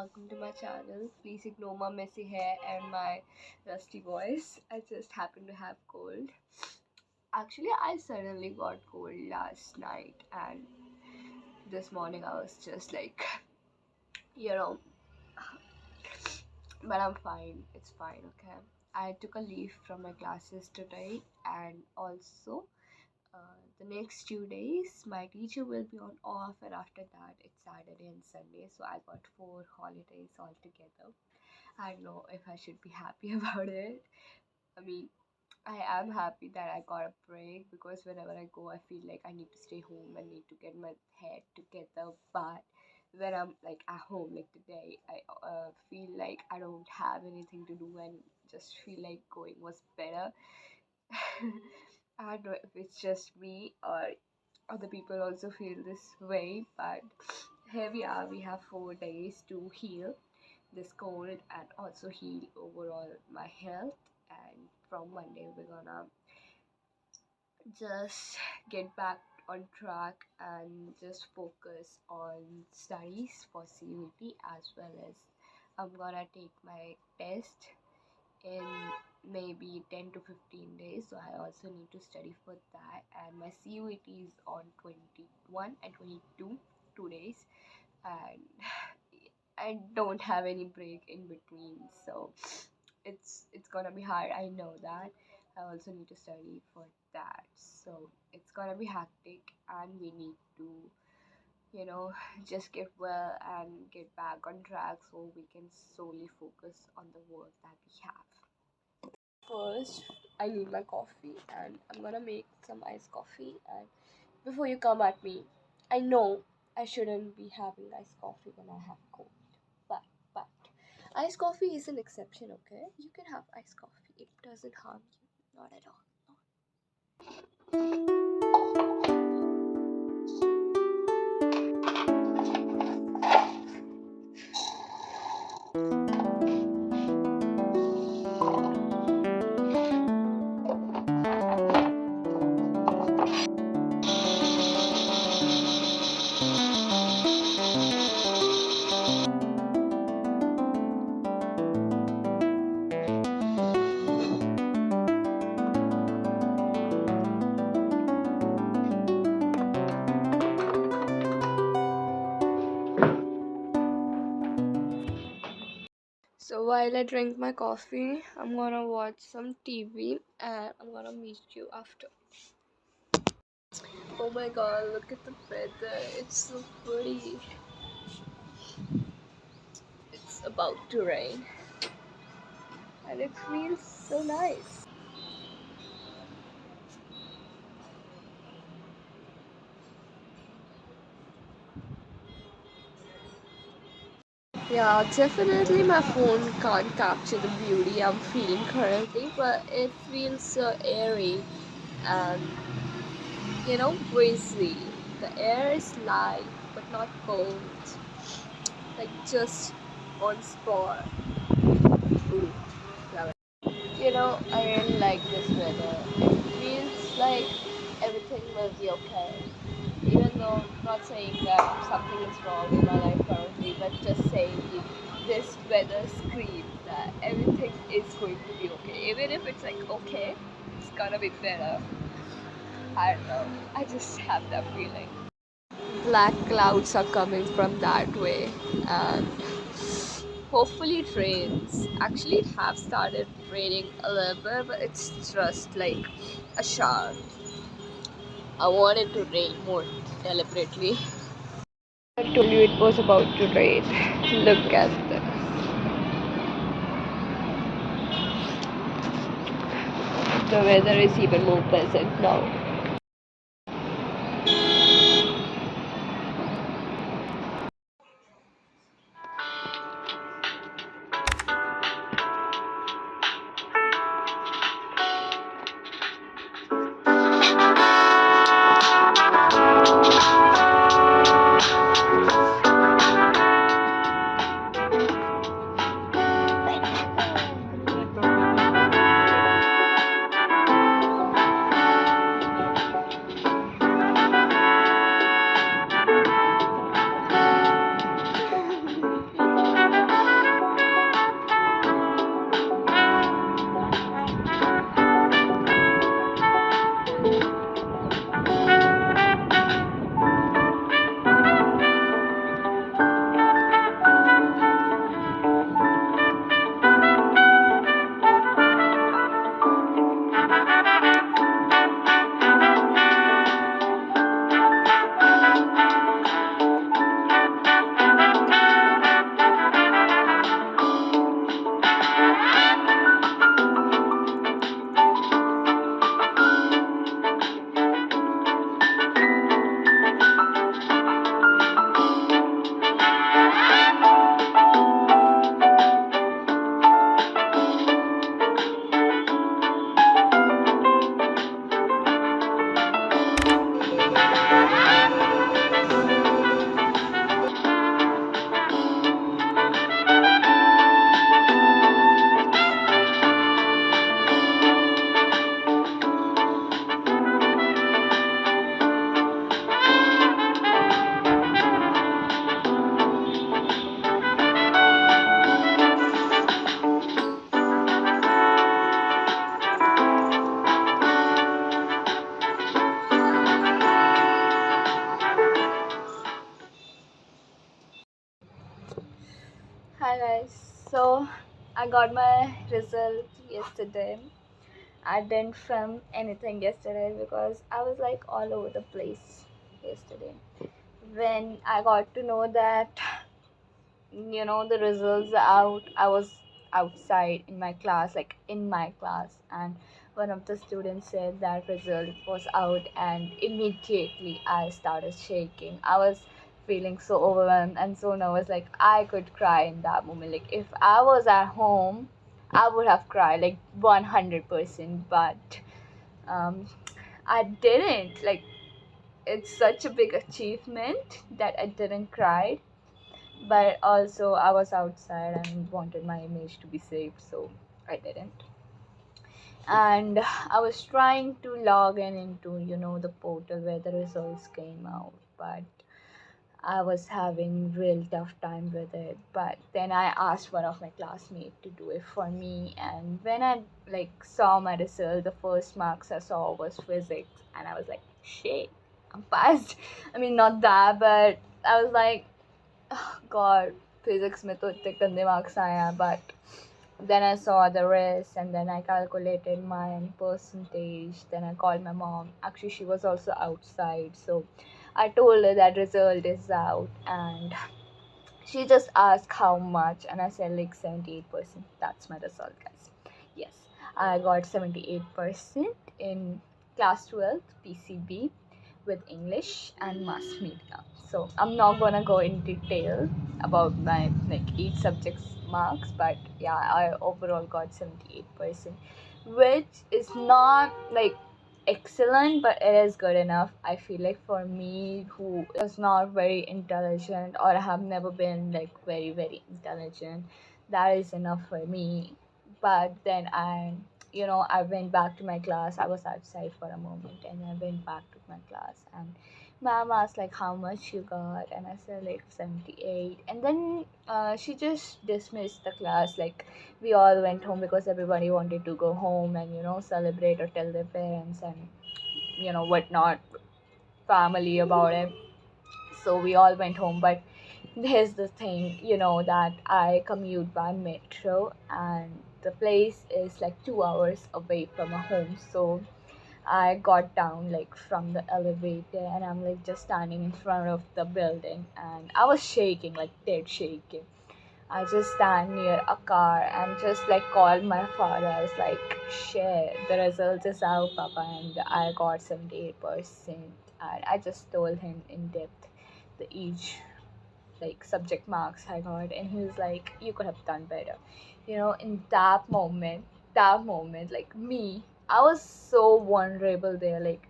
welcome to my channel. Please ignore my messy hair and my rusty voice. I just happen to have cold. Actually, I suddenly got cold last night, and this morning I was just like, you know, but I'm fine. It's fine, okay? I took a leave from my classes today, and also the next 2 days my teacher will be on off, and after that it's Saturday and Sunday, so I got 4 holidays altogether. I don't know if I should be happy about it. I mean, I am happy that I got a break because whenever I go, I feel like I need to stay home and need to get my head together. But when I'm like at home, like today, I feel like I don't have anything to do and just feel like going was better. I don't know if it's just me or other people also feel this way, but here we are. We have 4 days to heal this cold and also heal overall my health. And from Monday, we're gonna just get back on track and just focus on studies for CUT, as well as I'm gonna take my test in maybe 10 to 15 days, so I also need to study for that. And my CUT is on 21 and 22, 2 days, and I don't have any break in between, so it's gonna be hard. I know that. I also need to study for that, so it's gonna be hectic, and we need to, you know, just get well and get back on track so we can solely focus on the work that we have. First, I need my coffee, and I'm gonna make some iced coffee. And before you come at me, I know I shouldn't be having iced coffee when I have cold, but iced coffee is an exception. Okay, you can have iced coffee; it doesn't harm you, not at all. So while I drink my coffee, I'm gonna watch some TV and I'm gonna meet you after. Oh my god, look at the weather. It's so pretty. It's about to rain and it feels so nice. Yeah, definitely my phone can't capture the beauty I'm feeling currently, but it feels so airy and, breezy. The air is light but not cold, like just on spot. Ooh, love it. I really like this weather. It feels like everything will be okay. Even though I'm not saying that something is wrong in my life currently, but just saying this weather screams that everything is going to be okay. Even if it's like okay, it's gonna be better. I don't know. I just have that feeling. Black clouds are coming from that way, and hopefully it rains. Actually, it have started raining a little bit, but it's just like a shower. I want it to rain more deliberately. I told you it was about to rain. Look at this. The weather is even more pleasant now. got my result yesterday. I didn't film anything yesterday because I was like all over the place yesterday. When I got to know that, the results are out, I was outside in my class, and one of the students said that result was out, and immediately I started shaking. I was feeling so overwhelmed and so nervous, like I could cry in that moment. Like if I was at home, I would have cried like 100%, but um, I didn't. Like it's such a big achievement that I didn't cry, but also I was outside and wanted my image to be saved, so I didn't. And I was trying to log in into the portal where the results came out, but I was having real tough time with it. But then I asked one of my classmates to do it for me, and when I saw my result, the first marks I saw was physics, and I was like, shit, I'm passed. I mean, not that, but I was like, God, physics में तो इतने गंदे marks आए हैं, but then I saw the rest, and then I calculated my percentage. Then I called my mom. Actually, she was also outside, so I told her that result is out, and she just asked how much, and I said like 78%. That's my result, guys. Yes, I got 78% in class 12 PCB with English and mass media. So I'm not gonna go in detail about my each subject's marks, but yeah, I overall got 78%, which is not excellent, but it is good enough. I feel like for me, who is not very intelligent or have never been very very intelligent, that is enough for me. But then I went back to my class. I was outside for a moment, and I went back to my class, and ma'am asked like how much you got, and I said like 78, and then she just dismissed the class. Like we all went home because everybody wanted to go home and celebrate or tell their parents and whatnot, family about it. So we all went home, but here's the thing, that I commute by metro, and the place is like 2 hours away from my home. So I got down from the elevator, and I'm just standing in front of the building, and I was shaking, like dead shaking. I just stand near a car and just called my father. I was like, shit, the result is out, Papa, and I got 78%. And I just told him in depth the each subject marks I got, and he was like, you could have done better. In that moment, like me, I was so vulnerable there. Like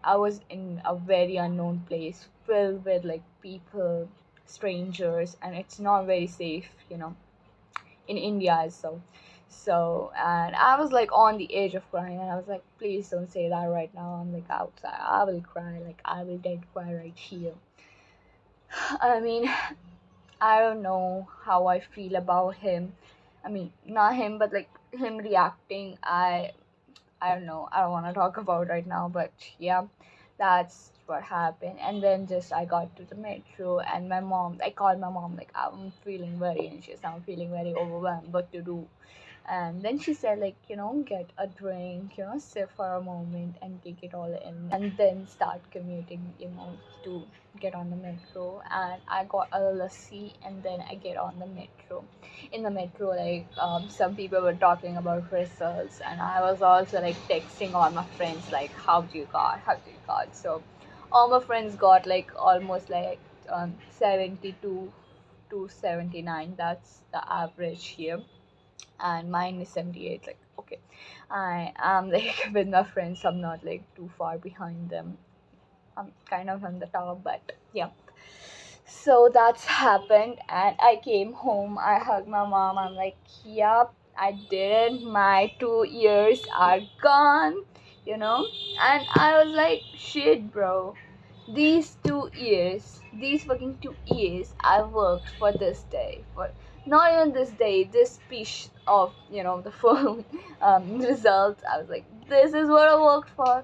I was in a very unknown place filled with people, strangers, and it's not very safe, in India. So and I was on the edge of crying, and I was like, please don't say that right now. I'm outside. I will cry. I will dead cry right here. I mean, I don't know how I feel about him. I mean, not him, but him reacting. I don't know. I don't want to talk about right now, but yeah, that's what happened. And then just I got to the metro, and I called my mom, like I'm feeling very anxious. I'm feeling very overwhelmed. What to do? And then she said, get a drink, sit for a moment and take it all in, and then start commuting, to get on the metro. And I got a lassi, and then I get on the metro. In the metro, some people were talking about results, and I was also texting all my friends, how do you got? So all my friends got almost 72 to 79. That's the average here, and mine is 78. Like okay, I am with my friends, I'm not too far behind them. I'm kind of on the top, but yeah. So that's happened, and I came home. I hugged my mom. I'm like, yep, I did it. My 2 years are gone, and I was like, shit, bro. These fucking 2 years, I worked for this day. For not even this day, this piece of, the full results. I was like, this is what I worked for.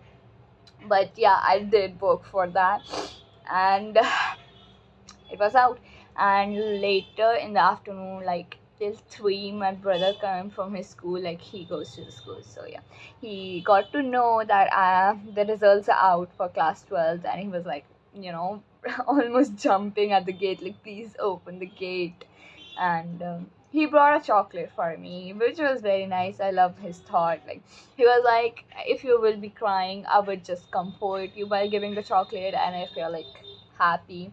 But yeah, I did work for that, and it was out. And later in the afternoon, till 3, my brother came from his school, like he goes to the school. So yeah, he got to know that the results are out for class 12th, and he was like, almost jumping at the gate, like, please open the gate. And he brought a chocolate for me, which was very nice. I love his thought. Like, he was like, if you will be crying, I would just comfort you by giving the chocolate, and if you're like happy,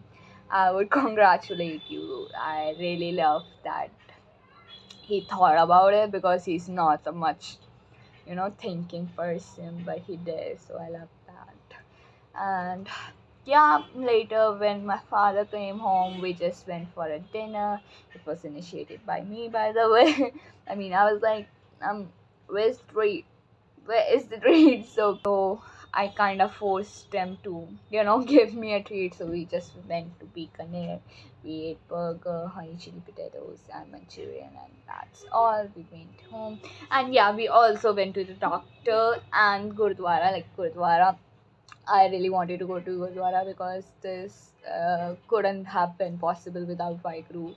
I would congratulate you. I really love that he thought about it, because he's not a much, thinking person, but he did. So I love that. And yeah, later when my father came home, we just went for a dinner. It was initiated by me, by the way. I mean, I was like, where's the treat? Where is the treat? So I kind of forced them to, give me a treat. So we just went to Bikaner. We ate burger, honey chili potatoes, and Manchurian, and that's all. We went home, and yeah, we also went to the doctor and Gurdwara. Like, Gurdwara, I really wanted to go to Gurdwara because this couldn't have been possible without Vaheguru.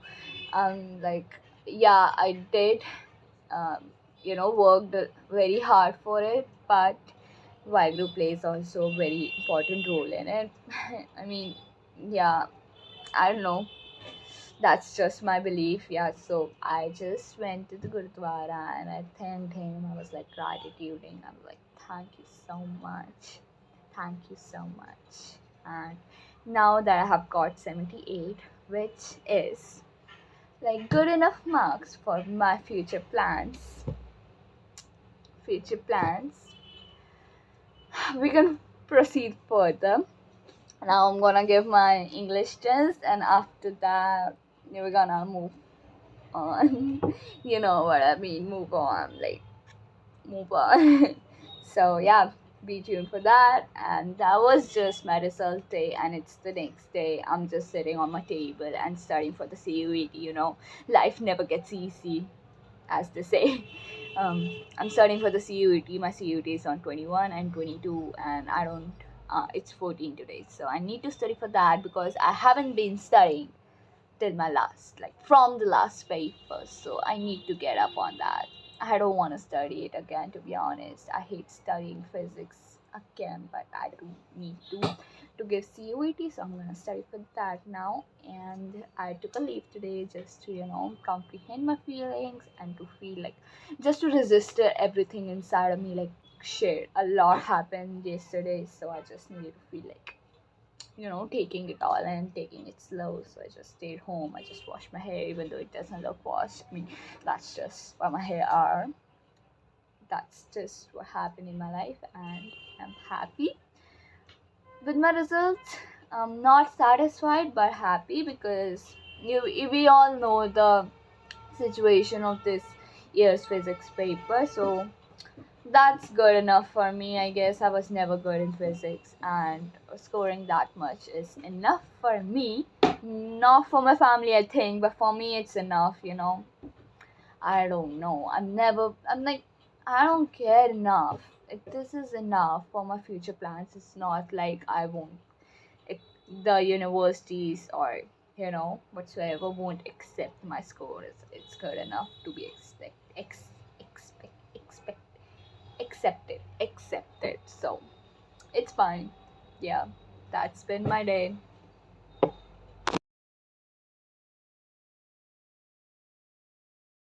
Like, yeah, I did, um, worked very hard for it, but Vaheguru plays also a very important role in it. I mean, yeah, I don't know. That's just my belief, yeah. So I just went to the Gurdwara and I thanked him. I was like gratituding. I was like, thank you so much. Thank you so much. And now that I have got 78, which is like good enough marks for my future plans, we can proceed further. Now I'm gonna give my English test, and after that, we're gonna move on. You know what I mean? Move on, like, move on. So yeah, be tuned for that. And that was just my result day, and it's the next day. I'm just sitting on my table and studying for the CUET. Life never gets easy, as they say. I'm studying for the CUET. My CUET is on 21 and 22, and I don't. It's 14 today, so I need to study for that because I haven't been studying till my last, like from the last paper. So I need to get up on that. I don't want to study it again, to be honest. I hate studying physics again, but I do need to give CUET, so I'm gonna study for that now. And I took a leave today just to, comprehend my feelings and to feel like, just to register everything inside of me. Like, shit, a lot happened yesterday, so I just needed to feel like, taking it all and taking it slow. So I just stayed home. I just washed my hair, even though it doesn't look washed. I mean, that's just what my hair are. That's just what happened in my life, and I'm happy with my results. I'm not satisfied, but happy because we all know the situation of this year's physics paper. So that's good enough for me. I guess I was never good in physics, and scoring that much is enough for me. Not for my family, I think, but for me, it's enough. I don't know. I'm like, I don't care enough. If this is enough for my future plans, it's not like I won't, it, the universities or, whatsoever won't accept my score. It's good enough to be accepted. So it's fine. Yeah, that's been my day.